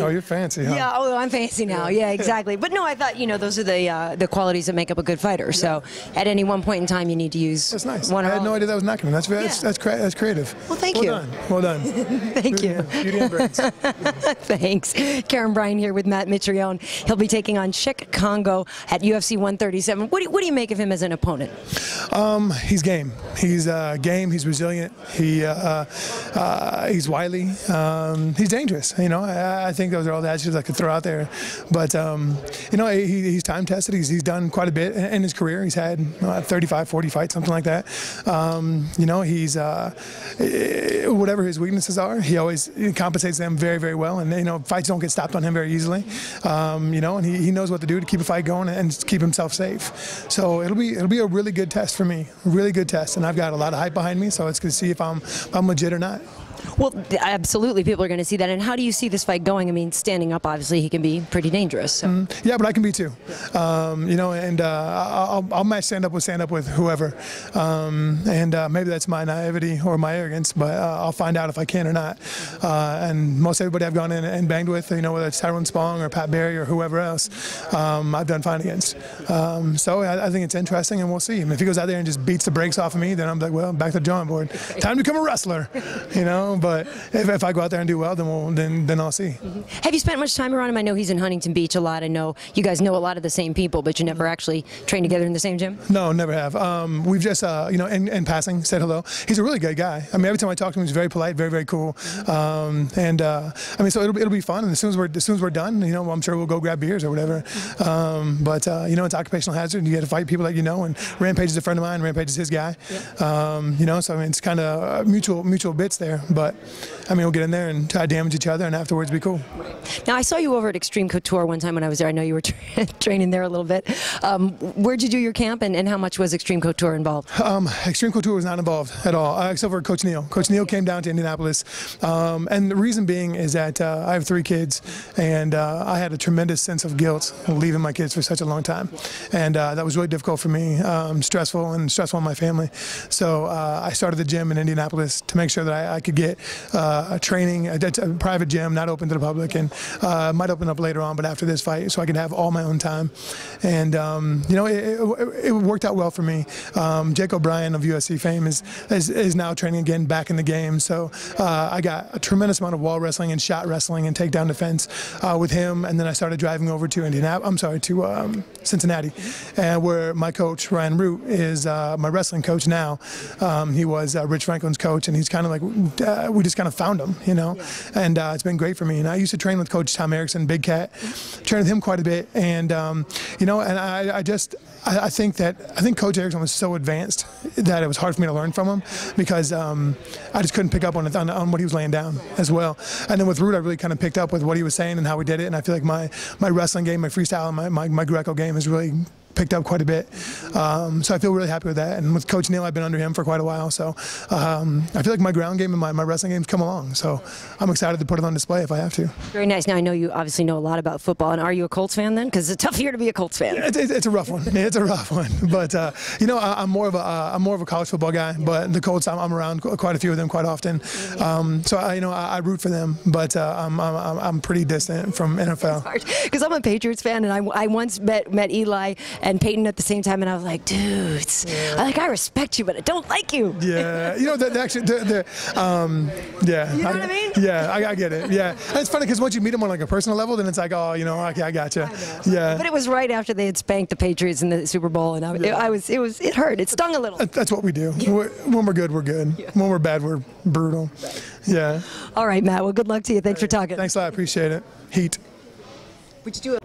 Oh, you're fancy, huh? Yeah, oh, I'm fancy now. Yeah, exactly. But no, I thought, you know, those are the qualities that make up a good fighter. So at any one point in time, you need to use. That's nice. One I had no idea that was knocking him. That's creative. Well, thank you. Well done. Thank you. Beauty and brains. Thanks. Karyn Bryant here with Matt Mitrione. He'll be taking on Cheick Kongo at UFC 137. What do you make of him as an opponent? He's game. He's game. He's resilient. He's wily. He's dangerous. You know, I think those are all the adjectives I could throw out there. But you know, he's time tested. He's done quite a bit in his career. He's had 35, 40 fights, something like that. You know, he's whatever his weaknesses are, he always compensates them very, very well. And you know, fights don't get stopped on him very easily. You know, and he knows what to do to keep a fight going and keep himself safe. So it'll be a really good test for me, a really good test. And I've got a lot of hype behind me, so it's good to see if I'm legit or not. Well, absolutely, people are going to see that. And how do you see this fight going? I mean, standing up, obviously, he can be pretty dangerous. So. Yeah, but I can be too. You know, and I'll match stand up with whoever. Maybe that's my naivety or my arrogance, but I'll find out if I can or not. And most everybody I've gone in and banged with, you know, whether it's Tyrone Spong or Pat Barry or whoever else, I've done fine against. So I think it's interesting, and we'll see. I mean, if he goes out there and just beats the brakes off of me, then I'm like, well, back to the drawing board. Time to become a wrestler. You know. But if I go out there and do well, then I'll see. Have you spent much time around him? I know he's in Huntington Beach a lot. I know you guys know a lot of the same people, but you never actually trained together in the same gym? No, never have. We've just, you know, in passing, said hello. He's a really good guy. I mean, every time I talk to him, he's very polite, very, very cool. I mean, so it'll be fun. And as soon as we're done, you know, I'm sure we'll go grab beers or whatever. You know, it's occupational hazard. You get to fight people that you know. And Rampage is a friend of mine. Rampage is his guy. You know, so I mean, it's kind of mutual bits there. But I mean, we'll get in there and try to damage each other, and afterwards be cool. Now, I saw you over at Extreme Couture one time when I was there. I know you were training there a little bit. Where'd you do your camp, and how much was Extreme Couture involved? Extreme Couture was not involved at all, except for Coach Neal. Coach Neal came down to Indianapolis, and the reason being is that I have 3 kids, and I had a tremendous sense of guilt leaving my kids for such a long time, and that was really difficult for me, stressful on my family. So I started the gym in Indianapolis to make sure that I could get training, a private gym, not open to the public, and might open up later on, but after this fight, so I could have all my own time. And you know, it worked out well for me. Cheick O'Brien of UFC fame is now training again, back in the game. So I got a tremendous amount of wall wrestling and shot wrestling and takedown defense with him. And then I started driving over to Cincinnati, and where my coach Ryan Root is my wrestling coach now. He was Rich Franklin's coach, and he's kind of like we just kind of found him, you know. And it's been great for me. And I used to train with Coach Tom Erickson, Big Cat, trained with him quite a bit. And you know, and I think Coach Erickson was so advanced that it was hard for me to learn from him, because I just couldn't pick up on what he was laying down as well. And then with Root, I really kind of picked up with what he was saying and how we did it. And I feel like my wrestling game, my freestyle, and my Greco game is really picked up quite a bit. So I feel really happy with that. And with Coach Neal, I've been under him for quite a while. So I feel like my ground game and my wrestling game's come along. So I'm excited to put it on display if I have to. Very nice. Now, I know you obviously know a lot about football. And are you a Colts fan then? Because it's a tough year to be a Colts fan. It's a rough one. It's a rough one. But you know, I'm more of a college football guy. But the Colts, I'm around quite a few of them quite often. So I root for them. But I'm pretty distant from NFL. Because I'm a Patriots fan, and I once met Eli and Peyton at the same time, and I was like, dudes, I respect you, but I don't like you. Yeah, you know, yeah. You know what I mean? Yeah, I get it. Yeah, and it's funny because once you meet them on like a personal level, then it's like, oh, you know, okay, I gotcha. Yeah. But it was right after they had spanked the Patriots in the Super Bowl, and it hurt. It stung a little. That's what we do. Yeah. When we're good, we're good. Yeah. When we're bad, we're brutal. Yeah. All right, Matt. Well, good luck to you. Thanks for talking. Thanks a lot. I appreciate it. Heat. Would you do it?